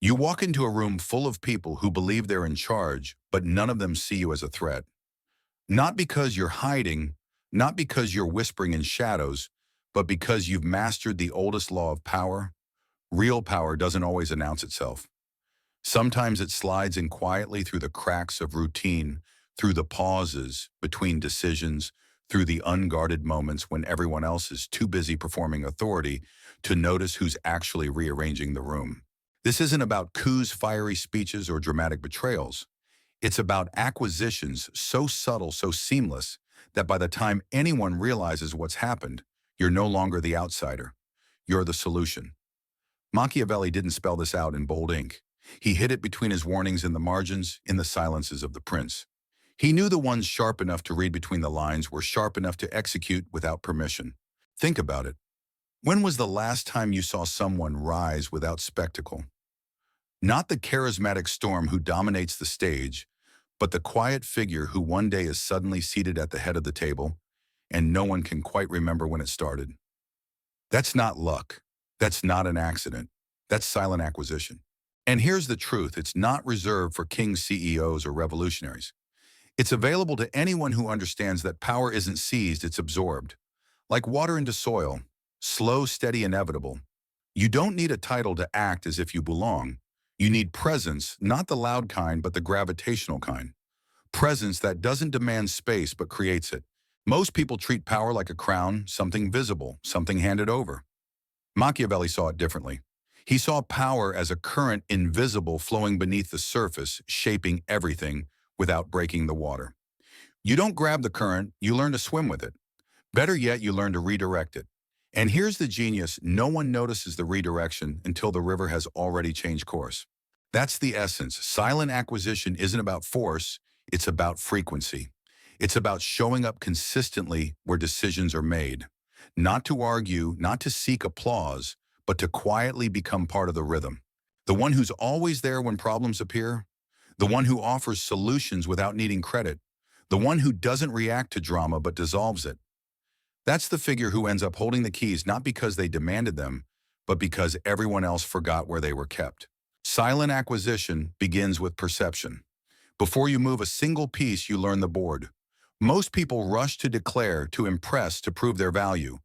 You walk into a room full of people who believe they're in charge, but none of them see you as a threat. Not because you're hiding, not because you're whispering in shadows, but because you've mastered the oldest law of power. Real power doesn't always announce itself. Sometimes it slides in quietly through the cracks of routine, through the pauses between decisions, through the unguarded moments when everyone else is too busy performing authority to notice who's actually rearranging the room. This isn't about coups, fiery speeches, or dramatic betrayals. It's about acquisitions so subtle, so seamless, that by the time anyone realizes what's happened, you're no longer the outsider. You're the solution. Machiavelli didn't spell this out in bold ink. He hid it between his warnings in the margins, in the silences of the prince. He knew the ones sharp enough to read between the lines were sharp enough to execute without permission. Think about it. When was the last time you saw someone rise without spectacle? Not the charismatic storm who dominates the stage, but the quiet figure who one day is suddenly seated at the head of the table, and no one can quite remember when it started. That's not luck. That's not an accident. That's silent acquisition. And here's the truth, it's not reserved for kings, CEOs, or revolutionaries. It's available to anyone who understands that power isn't seized, it's absorbed. Like water into soil, slow, steady, inevitable. You don't need a title to act as if you belong. You need presence, not the loud kind, but the gravitational kind. Presence that doesn't demand space, but creates it. Most people treat power like a crown, something visible, something handed over. Machiavelli saw it differently. He saw power as a current invisible flowing beneath the surface, shaping everything without breaking the water. You don't grab the current, you learn to swim with it. Better yet, you learn to redirect it. And here's the genius, no one notices the redirection until the river has already changed course. That's the essence. Silent acquisition isn't about force, it's about frequency. It's about showing up consistently where decisions are made. Not to argue, not to seek applause, but to quietly become part of the rhythm. The one who's always there when problems appear, the one who offers solutions without needing credit, the one who doesn't react to drama but dissolves it. That's the figure who ends up holding the keys not because they demanded them, but because everyone else forgot where they were kept. Silent acquisition begins with perception. Before you move a single piece, you learn the board. Most people rush to declare, to impress, to prove their value.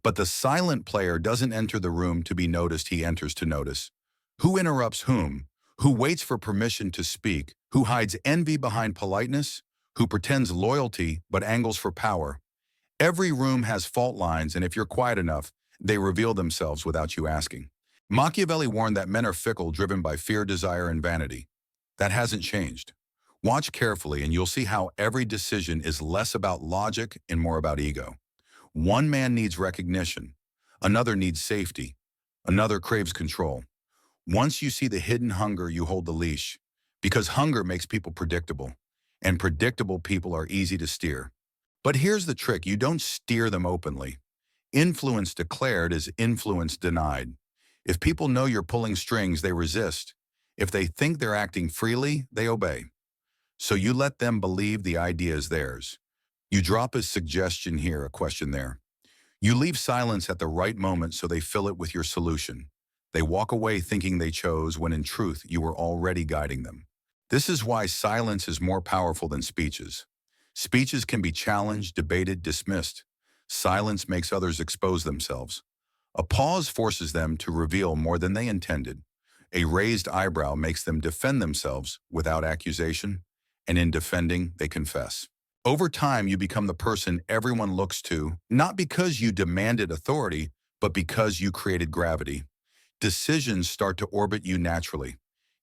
But the silent player doesn't enter the room to be noticed, he enters to notice. Who interrupts whom? Who waits for permission to speak? Who hides envy behind politeness? Who pretends loyalty but angles for power? Every room has fault lines, and if you're quiet enough, they reveal themselves without you asking. Machiavelli warned that men are fickle, driven by fear, desire, and vanity. That hasn't changed. Watch carefully and you'll see how every decision is less about logic and more about ego. One man needs recognition, another needs safety, another craves control. Once you see the hidden hunger, you hold the leash, because hunger makes people predictable, and predictable people are easy to steer. But here's the trick, you don't steer them openly. Influence declared is influence denied. If people know you're pulling strings, they resist. If they think they're acting freely, they obey. So you let them believe the idea is theirs. You drop a suggestion here, a question there. You leave silence at the right moment so they fill it with your solution. They walk away thinking they chose when in truth you were already guiding them. This is why silence is more powerful than speeches. Speeches can be challenged, debated, dismissed. Silence makes others expose themselves. A pause forces them to reveal more than they intended. A raised eyebrow makes them defend themselves without accusation, and in defending, they confess. Over time, you become the person everyone looks to, not because you demanded authority, but because you created gravity. Decisions start to orbit you naturally.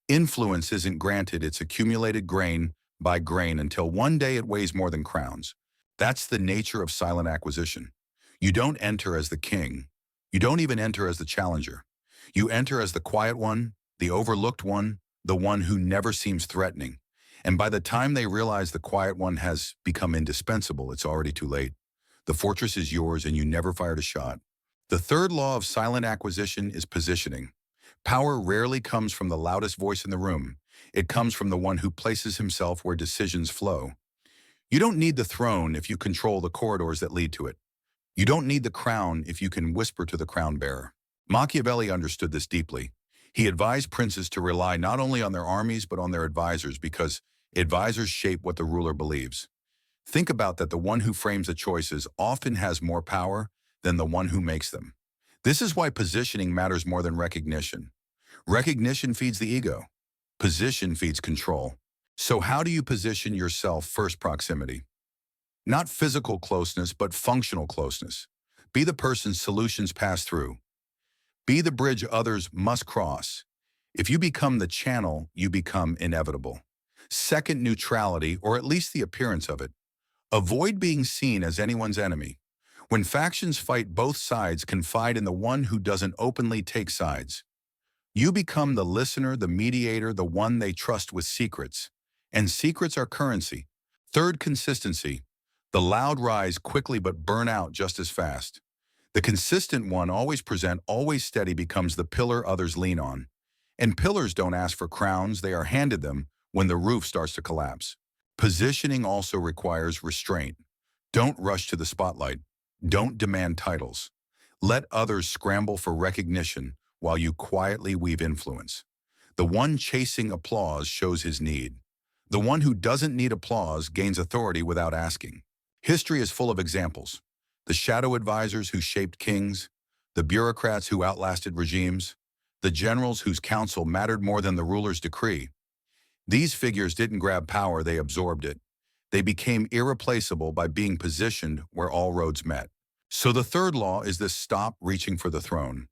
Influence isn't granted, it's accumulated grain by grain until one day it weighs more than crowns. That's the nature of silent acquisition. You don't enter as the king. You don't even enter as the challenger. You enter as the quiet one, the overlooked one, the one who never seems threatening. And by the time they realize the quiet one has become indispensable, it's already too late. The fortress is yours and you never fired a shot. The third law of silent acquisition is positioning. Power rarely comes from the loudest voice in the room. It comes from the one who places himself where decisions flow. You don't need the throne if you control the corridors that lead to it. You don't need the crown if you can whisper to the crown bearer. Machiavelli understood this deeply. He advised princes to rely not only on their armies but on their advisors because advisors shape what the ruler believes. Think about that the one who frames the choices often has more power than the one who makes them. This is why positioning matters more than recognition. Recognition feeds the ego. Position feeds control. So how do you position yourself? First, proximity. Not physical closeness, but functional closeness. Be the person solutions pass through. Be the bridge others must cross. If you become the channel, you become inevitable. Second, neutrality, or at least the appearance of it. Avoid being seen as anyone's enemy. When factions fight, both sides confide in the one who doesn't openly take sides. You become the listener, the mediator, the one they trust with secrets. And secrets are currency. Third, consistency. The loud rise quickly but burn out just as fast. The consistent one, always present, always steady, becomes the pillar others lean on. And pillars don't ask for crowns, they are handed them when the roof starts to collapse. Positioning also requires restraint. Don't rush to the spotlight. Don't demand titles. Let others scramble for recognition while you quietly weave influence. The one chasing applause shows his need. The one who doesn't need applause gains authority without asking. History is full of examples. The shadow advisors who shaped kings, the bureaucrats who outlasted regimes, the generals whose counsel mattered more than the ruler's decree. These figures didn't grab power, they absorbed it. They became irreplaceable by being positioned where all roads met. So the third law is this: stop reaching for the throne.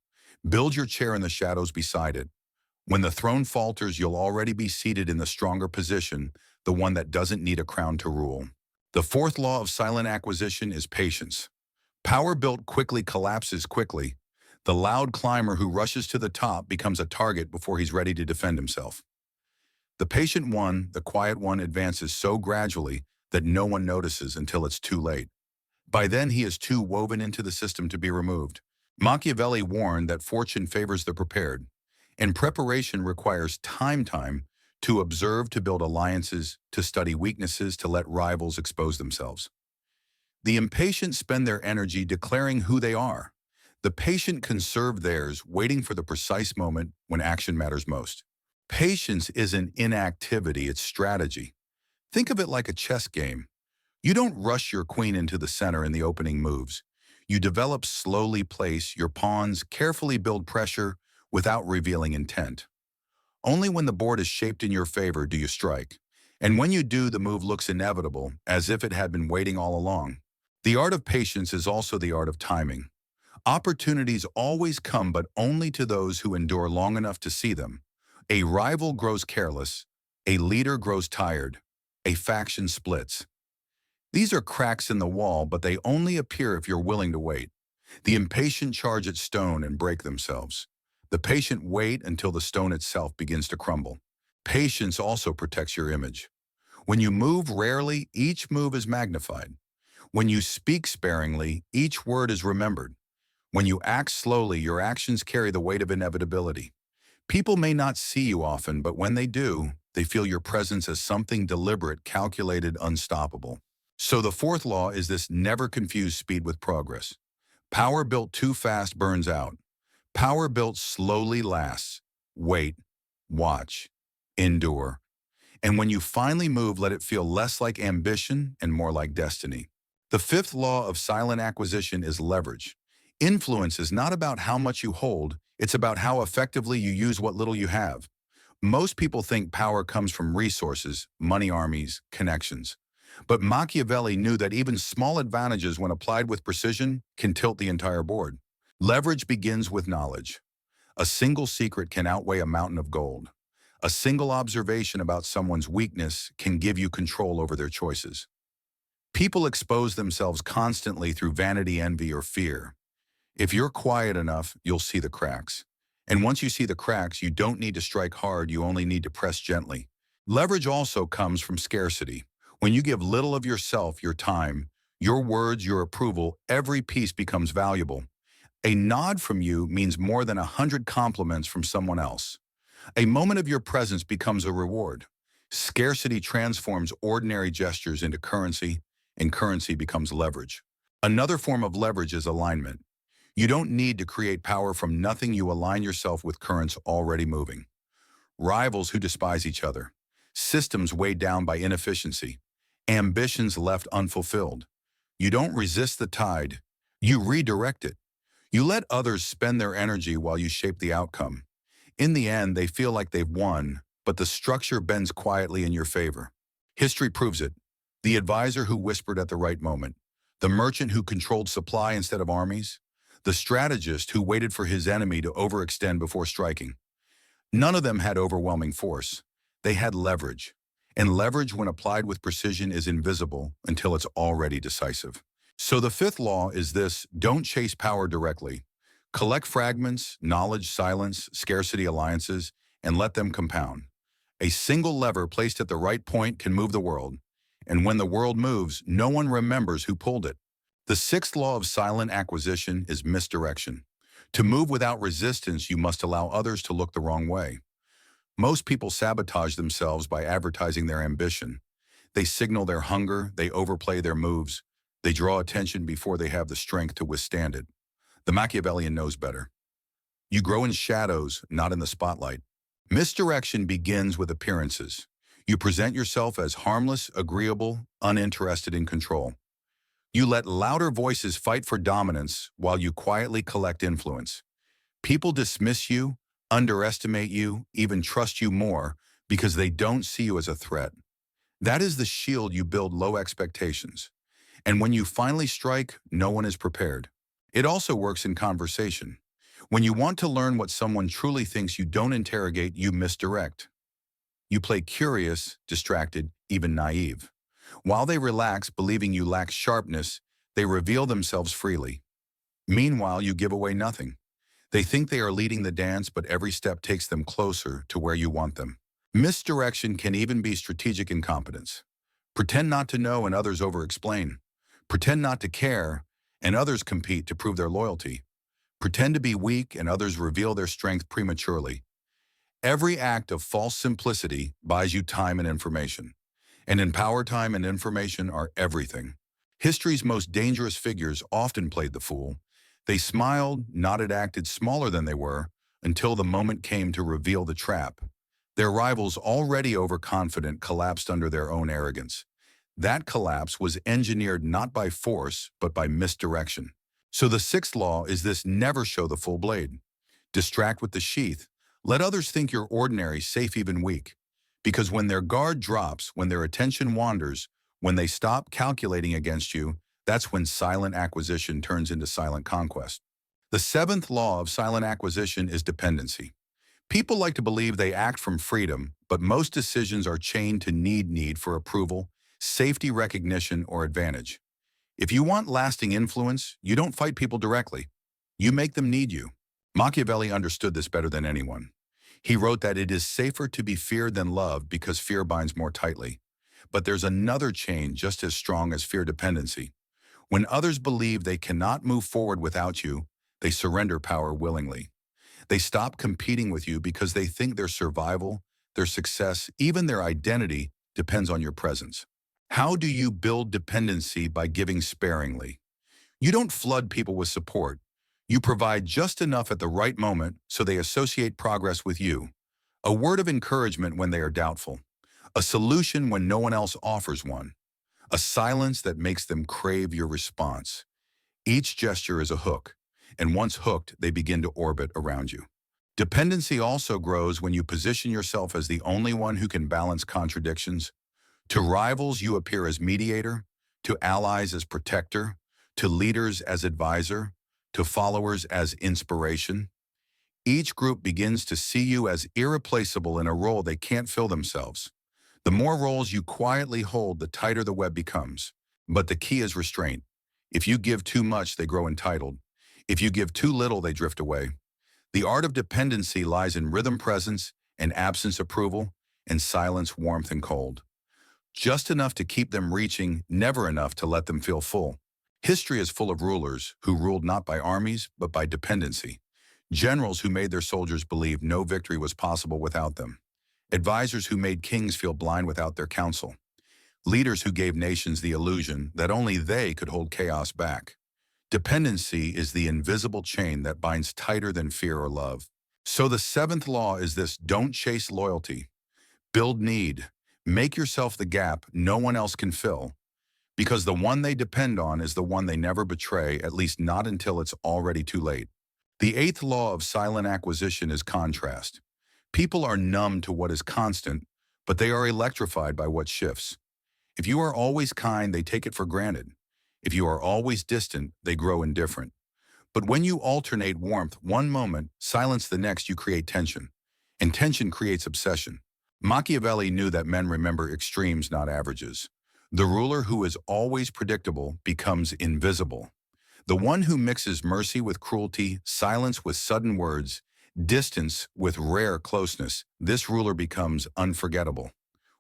Build your chair in the shadows beside it. When the throne falters, you'll already be seated in the stronger position, the one that doesn't need a crown to rule. The fourth law of silent acquisition is patience. Power built quickly collapses quickly. The loud climber who rushes to the top becomes a target before he's ready to defend himself. The patient one, the quiet one, advances so gradually that no one notices until it's too late. By then, he is too woven into the system to be removed. Machiavelli warned that fortune favors the prepared, and preparation requires time to observe, to build alliances, to study weaknesses, to let rivals expose themselves. The impatient spend their energy declaring who they are. The patient conserve theirs, waiting for the precise moment when action matters most. Patience isn't inactivity, it's strategy. Think of it like a chess game. You don't rush your queen into the center in the opening moves. You develop, slowly place your pawns, carefully build pressure without revealing intent. Only when the board is shaped in your favor do you strike. And when you do, the move looks inevitable, as if it had been waiting all along. The art of patience is also the art of timing. Opportunities always come, but only to those who endure long enough to see them. A rival grows careless, a leader grows tired, a faction splits. These are cracks in the wall, but they only appear if you're willing to wait. The impatient charge at stone and break themselves. The patient wait until the stone itself begins to crumble. Patience also protects your image. When you move rarely, each move is magnified. When you speak sparingly, each word is remembered. When you act slowly, your actions carry the weight of inevitability. People may not see you often, but when they do, they feel your presence as something deliberate, calculated, unstoppable. So the fourth law is this: never confuse speed with progress. Power built too fast burns out. Power built slowly lasts. Wait, watch, endure. And when you finally move, let it feel less like ambition and more like destiny. The fifth law of silent acquisition is leverage. Influence is not about how much you hold, it's about how effectively you use what little you have. Most people think power comes from resources, money, armies, connections. But Machiavelli knew that even small advantages, when applied with precision, can tilt the entire board. Leverage begins with knowledge. A single secret can outweigh a mountain of gold. A single observation about someone's weakness can give you control over their choices. People expose themselves constantly through vanity, envy, or fear. If you're quiet enough, you'll see the cracks. And once you see the cracks, you don't need to strike hard, you only need to press gently. Leverage also comes from scarcity. When you give little of yourself, your time, your words, your approval, every piece becomes valuable. A nod from you means more than 100 compliments from someone else. A moment of your presence becomes a reward. Scarcity transforms ordinary gestures into currency, and currency becomes leverage. Another form of leverage is alignment. You don't need to create power from nothing. You align yourself with currents already moving. Rivals who despise each other. Systems weighed down by inefficiency. Ambitions left unfulfilled. You don't resist the tide. You redirect it. You let others spend their energy while you shape the outcome. In the end, they feel like they've won, but the structure bends quietly in your favor. History proves it. The advisor who whispered at the right moment. The merchant who controlled supply instead of armies. The strategist who waited for his enemy to overextend before striking. None of them had overwhelming force. They had leverage. And leverage, when applied with precision, is invisible until it's already decisive. So the fifth law is this: don't chase power directly. Collect fragments, knowledge, silence, scarcity alliances, and let them compound. A single lever placed at the right point can move the world. And when the world moves, no one remembers who pulled it. The sixth law of silent acquisition is misdirection. To move without resistance, you must allow others to look the wrong way. Most people sabotage themselves by advertising their ambition. They signal their hunger, they overplay their moves, they draw attention before they have the strength to withstand it. The Machiavellian knows better. You grow in shadows, not in the spotlight. Misdirection begins with appearances. You present yourself as harmless, agreeable, uninterested in control. You let louder voices fight for dominance while you quietly collect influence. People dismiss you, underestimate you, even trust you more because they don't see you as a threat. That is the shield you build low expectations. And when you finally strike, no one is prepared. It also works in conversation. When you want to learn what someone truly thinks, you don't interrogate, you misdirect. You play curious, distracted, even naive. While they relax, believing you lack sharpness, they reveal themselves freely. Meanwhile, you give away nothing. They think they are leading the dance, but every step takes them closer to where you want them. Misdirection can even be strategic incompetence. Pretend not to know and others over-explain. Pretend not to care and others compete to prove their loyalty. Pretend to be weak and others reveal their strength prematurely. Every act of false simplicity buys you time and information. And in power, time and information are everything. History's most dangerous figures often played the fool. They smiled, nodded, acted smaller than they were, until the moment came to reveal the trap. Their rivals, already overconfident, collapsed under their own arrogance. That collapse was engineered not by force, but by misdirection. So the sixth law is this: never show the full blade. Distract with the sheath. Let others think you're ordinary, safe, even weak. Because when their guard drops, when their attention wanders, when they stop calculating against you, that's when silent acquisition turns into silent conquest. The seventh law of silent acquisition is dependency. People like to believe they act from freedom, but most decisions are chained to need for approval, safety, recognition, or advantage. If you want lasting influence, you don't fight people directly. You make them need you. Machiavelli understood this better than anyone. He wrote that it is safer to be feared than loved because fear binds more tightly. But there's another chain just as strong as fear: dependency. When others believe they cannot move forward without you, they surrender power willingly. They stop competing with you because they think their survival, their success, even their identity depends on your presence. How do you build dependency? By giving sparingly. You don't flood people with support. You provide just enough at the right moment so they associate progress with you. A word of encouragement when they are doubtful. A solution when no one else offers one. A silence that makes them crave your response. Each gesture is a hook, and once hooked, they begin to orbit around you. Dependency also grows when you position yourself as the only one who can balance contradictions. To rivals, you appear as mediator, to allies as protector, to leaders as advisor, to followers as inspiration. Each group begins to see you as irreplaceable in a role they can't fill themselves. The more roles you quietly hold, the tighter the web becomes. But the key is restraint. If you give too much, they grow entitled. If you give too little, they drift away. The art of dependency lies in rhythm, presence, and absence, approval, and silence, warmth, and cold. Just enough to keep them reaching, never enough to let them feel full. History is full of rulers who ruled not by armies, but by dependency. Generals who made their soldiers believe no victory was possible without them. Advisors who made kings feel blind without their counsel. Leaders who gave nations the illusion that only they could hold chaos back. Dependency is the invisible chain that binds tighter than fear or love. So the seventh law is this: don't chase loyalty. Build need. Make yourself the gap no one else can fill, because the one they depend on is the one they never betray, at least not until it's already too late. The eighth law of silent acquisition is contrast. People are numb to what is constant, but they are electrified by what shifts. If you are always kind, they take it for granted. If you are always distant, they grow indifferent. But when you alternate warmth one moment, silence the next, you create tension. And tension creates obsession. Machiavelli knew that men remember extremes, not averages. The ruler who is always predictable becomes invisible. The one who mixes mercy with cruelty, silence with sudden words, distance with rare closeness, this ruler becomes unforgettable.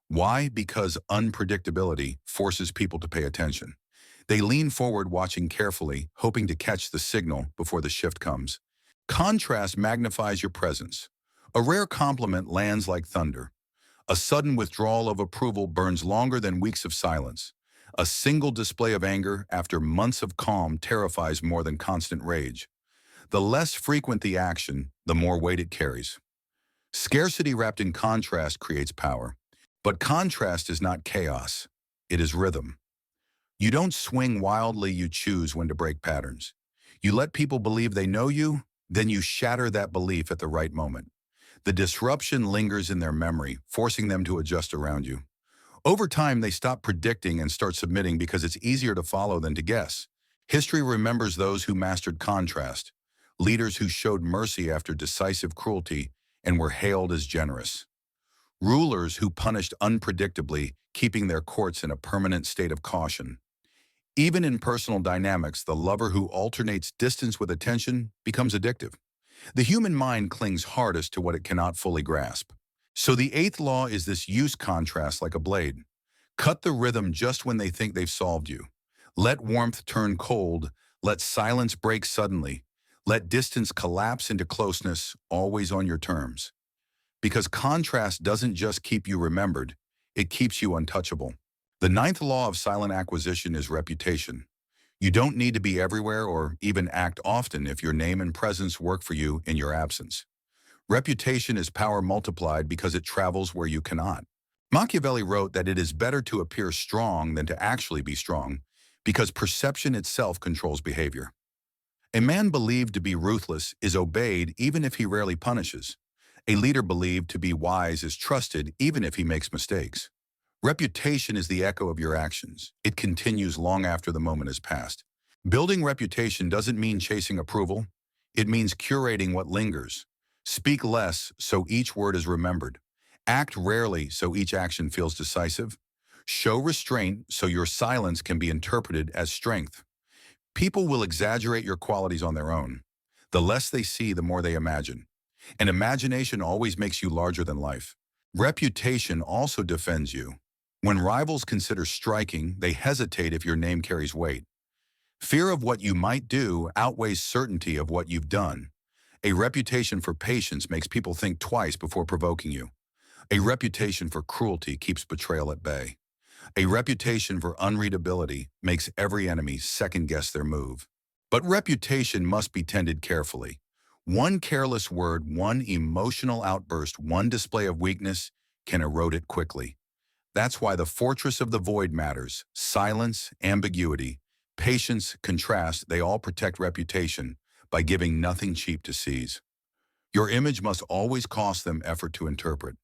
Why? Because unpredictability forces people to pay attention. They lean forward, watching carefully, hoping to catch the signal before the shift comes. Contrast magnifies your presence. A rare compliment lands like thunder. A sudden withdrawal of approval burns longer than weeks of silence. A single display of anger after months of calm terrifies more than constant rage. The less frequent the action, the more weight it carries. Scarcity wrapped in contrast creates power. But contrast is not chaos. It is rhythm. You don't swing wildly, you choose when to break patterns. You let people believe they know you, then you shatter that belief at the right moment. The disruption lingers in their memory, forcing them to adjust around you. Over time, they stop predicting and start submitting because it's easier to follow than to guess. History remembers those who mastered contrast, leaders who showed mercy after decisive cruelty and were hailed as generous. Rulers who punished unpredictably, keeping their courts in a permanent state of caution. Even in personal dynamics, the lover who alternates distance with attention becomes addictive. The human mind clings hardest to what it cannot fully grasp. So the eighth law is this: use contrast like a blade. Cut the rhythm just when they think they've solved you. Let warmth turn cold. Let silence break suddenly. Let distance collapse into closeness, always on your terms. Because contrast doesn't just keep you remembered, it keeps you untouchable. The ninth law of silent acquisition is reputation. You don't need to be everywhere or even act often if your name and presence work for you in your absence. Reputation is power multiplied because it travels where you cannot. Machiavelli wrote that it is better to appear strong than to actually be strong, because perception itself controls behavior. A man believed to be ruthless is obeyed even if he rarely punishes. A leader believed to be wise is trusted even if he makes mistakes. Reputation is the echo of your actions. It continues long after the moment has passed. Building reputation doesn't mean chasing approval. It means curating what lingers. Speak less so each word is remembered. Act rarely so each action feels decisive. Show restraint so your silence can be interpreted as strength. People will exaggerate your qualities on their own. The less they see, the more they imagine. And imagination always makes you larger than life. Reputation also defends you. When rivals consider striking, they hesitate if your name carries weight. Fear of what you might do outweighs certainty of what you've done. A reputation for patience makes people think twice before provoking you. A reputation for cruelty keeps betrayal at bay. A reputation for unreadability makes every enemy second-guess their move. But reputation must be tended carefully. One careless word, one emotional outburst, one display of weakness can erode it quickly. That's why the fortress of the void matters. Silence, ambiguity, patience, contrast, they all protect reputation by giving nothing cheap to seize. Your image must always cost them effort to interpret.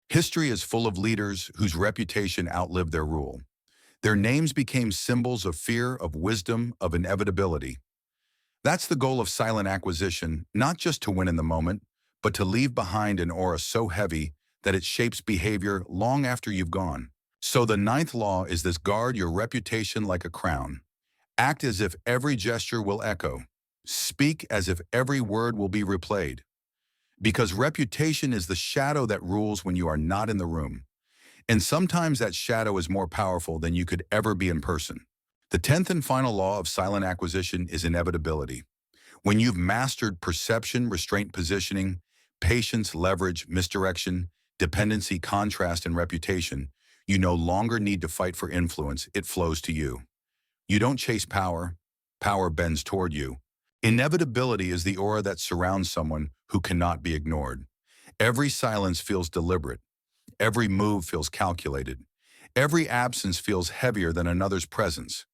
History is full of leaders whose reputation outlived their rule. Their names became symbols of fear, of wisdom, of inevitability. That's the goal of silent acquisition, not just to win in the moment, but to leave behind an aura so heavy that it shapes behavior long after you've gone. So the ninth law is this: guard your reputation like a crown. Act as if every gesture will echo. Speak as if every word will be replayed. Because reputation is the shadow that rules when you are not in the room. And sometimes that shadow is more powerful than you could ever be in person. The 10th and final law of silent acquisition is inevitability. When you've mastered perception, restraint, positioning, patience, leverage, misdirection, dependency, contrast, and reputation, you no longer need to fight for influence. It flows to you. You don't chase power. power bends toward you. Inevitability is the aura that surrounds someone who cannot be ignored. Every silence feels deliberate. Every move feels calculated. Every absence feels heavier than another's presence.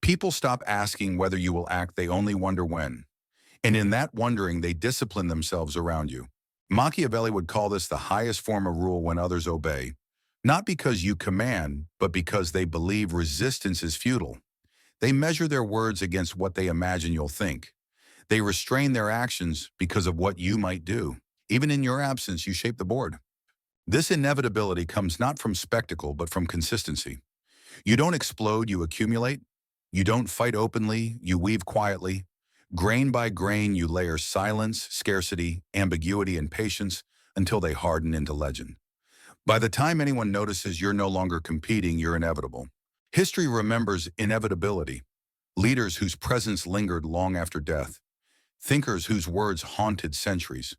People stop asking whether you will act, they only wonder when. And in that wondering, they discipline themselves around you. Machiavelli would call this the highest form of rule when others obey, not because you command, but because they believe resistance is futile. They measure their words against what they imagine you'll think. They restrain their actions because of what you might do. Even in your absence, you shape the board. This inevitability comes not from spectacle, but from consistency. You don't explode, you accumulate. You don't fight openly, you weave quietly. Grain by grain, you layer silence, scarcity, ambiguity, and patience until they harden into legend. By the time anyone notices you're no longer competing, you're inevitable. History remembers inevitability. Leaders whose presence lingered long after death. Thinkers whose words haunted centuries.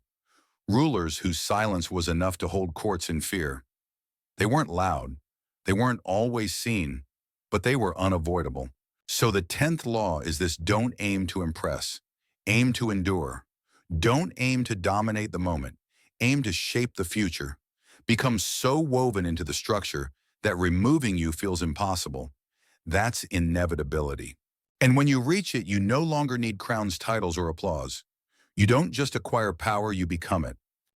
Rulers whose silence was enough to hold courts in fear. They weren't loud. They weren't always seen, but they were unavoidable. So the 10th law is this: don't aim to impress. Aim to endure. Don't aim to dominate the moment. Aim to shape the future. Become so woven into the structure that removing you feels impossible. That's inevitability. And when you reach it, you no longer need crowns, titles, or applause. You don't just acquire power, you become it.